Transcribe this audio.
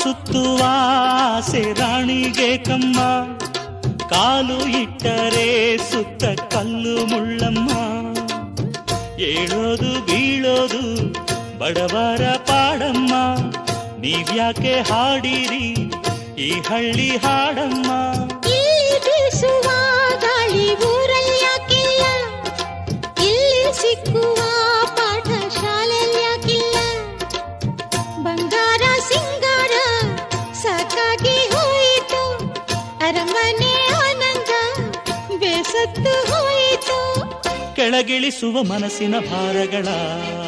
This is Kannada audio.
ಸುತ್ತುವ ಆಸೆ ರಾಣಿಗೆ ಕಮ್ಮ, ಕಾಲು ಇಟ್ಟರೆ ಸುತ್ತ ಕಲ್ಲು ಮುಳ್ಳಮ್ಮ. ಏಳೋದು ಬೀಳೋದು ಬಡವರ ಪಾಡಮ್ಮ, ನೀವ್ಯಾಕೆ ಹಾಡಿರಿ ಈ ಹಳ್ಳಿ ಹಾಡಮ್ಮ. ಇಲ್ಲಿ ಬೀಸುವ ಗಾಳಿ ಊರಲ್ಲಿ ಯಾಕಿಲ್ಲ, ಇಲ್ಲಿ ಸಿಕ್ಕುವ ಪಾಠ ಶಾಲೆಯಲ್ಲಿ ಯಾಕಿಲ್ಲ. ಬಂಗಾರ ಸಿಂಗಾರ ಸಾಕಾಗಿ ಹೋಯಿತು, ಅರಮನೆ ಆನಂದ ಬೇಸತ್ತು ಹೋಯಿತು. ಕೆಳಗಿಳಿಸುವ ಮನಸ್ಸಿನ ಭಾರಗಳ